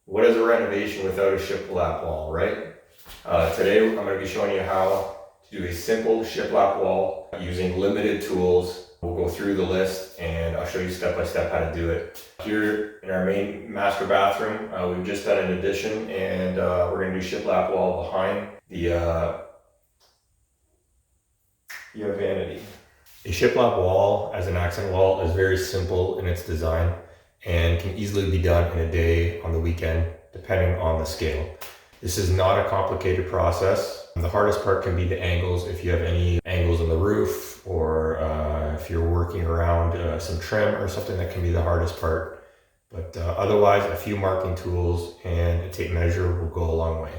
What is a renovation without a shiplap wall, right? Today I'm going to be showing you how to do a simple shiplap wall using limited tools. We'll go through the list and I'll show you step by step how to do it. Here in our main master bathroom, we've just done an addition and we're going to do shiplap wall behind the vanity. A shiplap wall as an accent wall is very simple in its design and can easily be done in a day on the weekend, depending on the scale. This is not a complicated process. The hardest part can be the angles, if you have any angles on the roof, or if you're working around some trim or something, that can be the hardest part. But otherwise, a few marking tools and a tape measure will go a long way.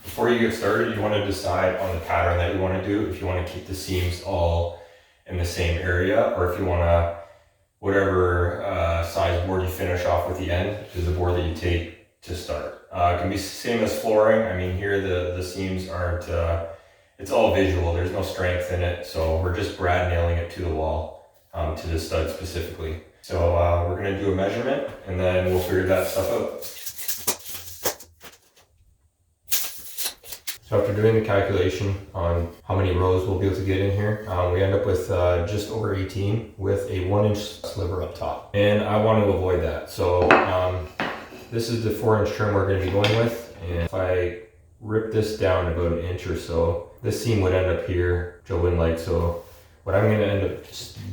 Before you get started, you want to decide on the pattern that you want to do. If you want to keep the seams all in the same area, or if you want to, whatever size board you finish off with the end is the board that you take to start. It can be same as flooring. I mean, here the seams aren't, it's all visual. There's no strength in it. So we're just brad nailing it to the wall, to the stud specifically. So we're going to do a measurement and then we'll figure that stuff out. So after doing the calculation on how many rows we'll be able to get in here, we end up with just over 18 with a 1-inch sliver up top. And I want to avoid that. So this is the 4-inch trim we're going to be going with. And if I rip this down about an inch or so, this seam would end up here, Joe wouldn't like. So what I'm going to end up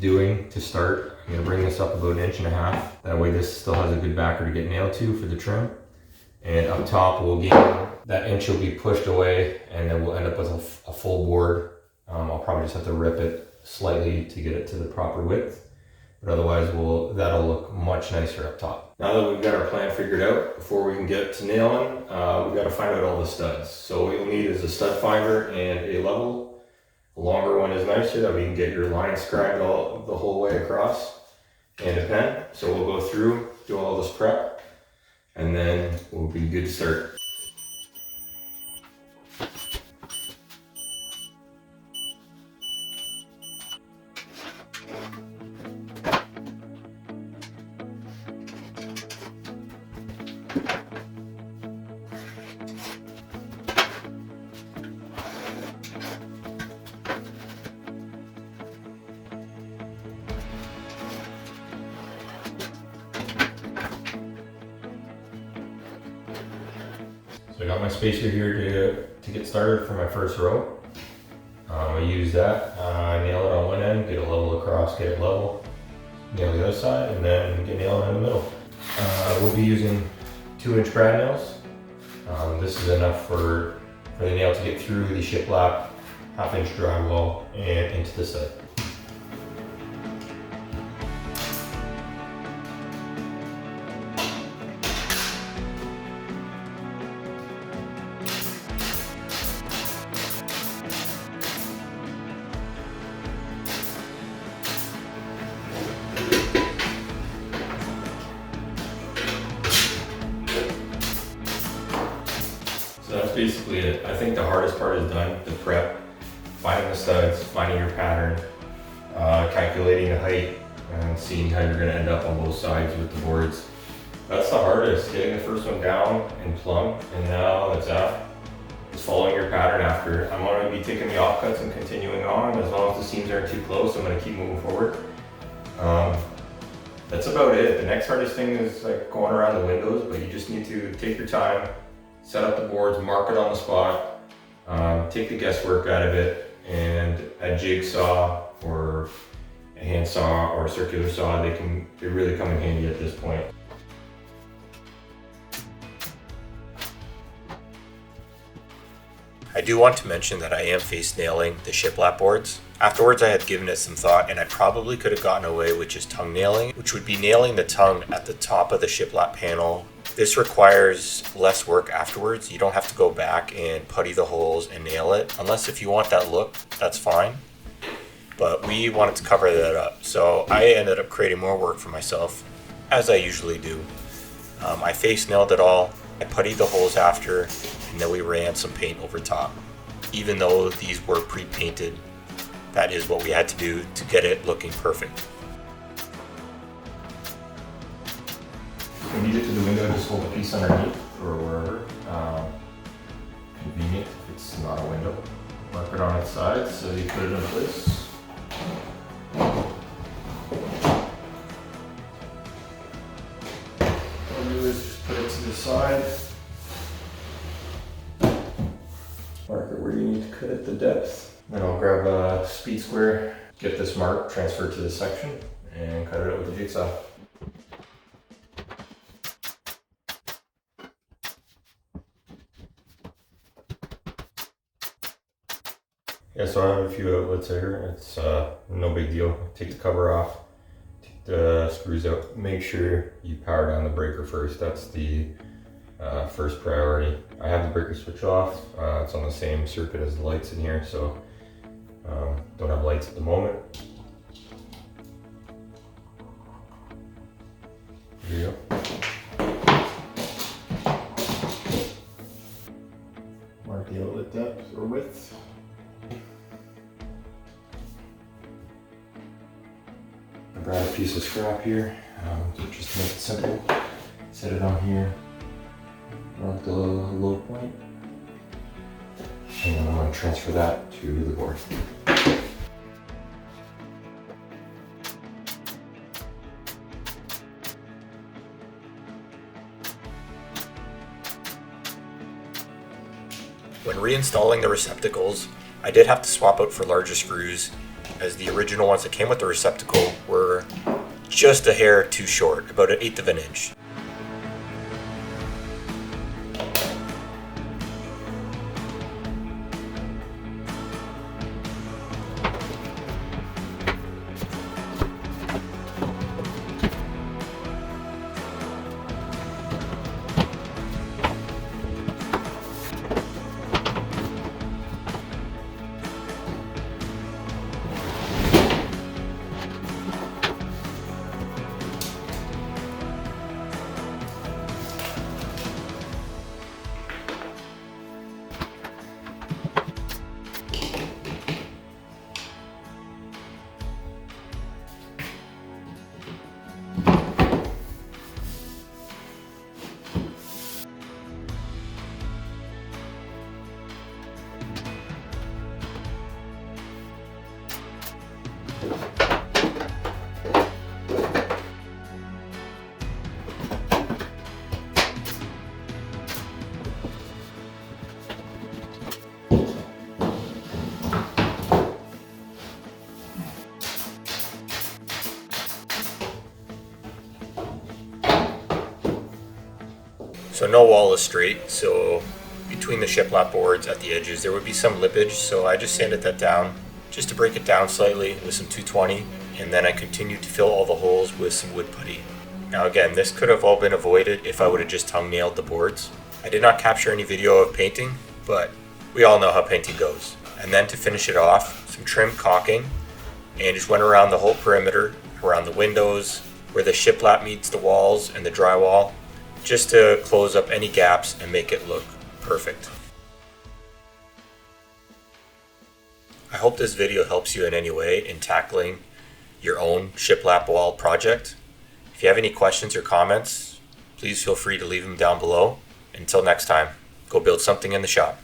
doing to start, I'm going to bring this up about 1.5 inches. That way this still has a good backer to get nailed to for the trim. And up top we'll gain, that inch will be pushed away and then we'll end up with a full board. I'll probably just have to rip it slightly to get it to the proper width. But otherwise that'll look much nicer up top. Now that we've got our plan figured out, before we can get to nailing, we've got to find out all the studs. So what you'll need is a stud finder and a level. The longer one is nicer, that we can get your line scribed the whole way across, and a pen. So we'll go through, do all this prep, and then we'll be good to start. So I got my spacer here to get started for my first row. I use that, nail it on one end, get it level across, get it level, nail the other side, and then get nailed in the middle. We'll be using 2-inch brad nails. This is enough for the nail to get through the shiplap, 1/2-inch drywall, and into the stud. So that's basically it. I think the hardest part is done, the prep, finding the studs, finding your pattern, calculating the height, and seeing how you're going to end up on both sides with the boards. That's the hardest, getting the first one down and plumb, and now it's following your pattern after. I'm going to be taking the offcuts and continuing on. As long as the seams aren't too close, I'm going to keep moving forward. That's about it. The next hardest thing is like going around the windows, but you just need to take your time, set up the boards, mark it on the spot, take the guesswork out of it, and a jigsaw or a hand saw or a circular saw, they really come in handy at this point. I do want to mention that I am face nailing the shiplap boards. Afterwards I had given it some thought and I probably could have gotten away with just tongue nailing, which would be nailing the tongue at the top of the shiplap panel. This requires less work afterwards. You don't have to go back and putty the holes and nail it. Unless if you want that look, that's fine. But we wanted to cover that up. So I ended up creating more work for myself, as I usually do. I face nailed it all. I puttied the holes after, and then we ran some paint over top. Even though these were pre-painted, that is what we had to do to get it looking perfect. we need it to the window, just hold a piece underneath or wherever. Convenient if it's not a window. Mark it on its side so you put it in place. What I'll do is just put it to the side. Mark it where you need to cut it, the depth. Then I'll grab a speed square, get this mark, transfer it to this section, and cut it out with the jigsaw. Yeah, so I have a few outlets here. It's no big deal. Take the cover off, take the screws out. Make sure you power down the breaker first. That's the first priority. I have the breaker switch off. It's on the same circuit as the lights in here, so don't have lights at the moment. There you go. Mark the outlet depth or width. I brought a piece of scrap here, just to make it simple. Set it on here, mark the low point, and then I'm going to transfer that to the board. When reinstalling the receptacles, I did have to swap out for larger screws, as the original ones that came with the receptacle were just a hair too short, about 1/8 of an inch. So no wall is straight, so between the shiplap boards at the edges there would be some lippage, so I just sanded that down just to break it down slightly with some 220, and then I continued to fill all the holes with some wood putty. Now again, this could have all been avoided if I would have just tongue nailed the boards. I did not capture any video of painting, but we all know how painting goes. And then to finish it off, some trim caulking, and just went around the whole perimeter, around the windows, where the shiplap meets the walls and the drywall, just to close up any gaps and make it look perfect. I hope this video helps you in any way in tackling your own shiplap wall project. If you have any questions or comments, please feel free to leave them down below. Until next time, go build something in the shop.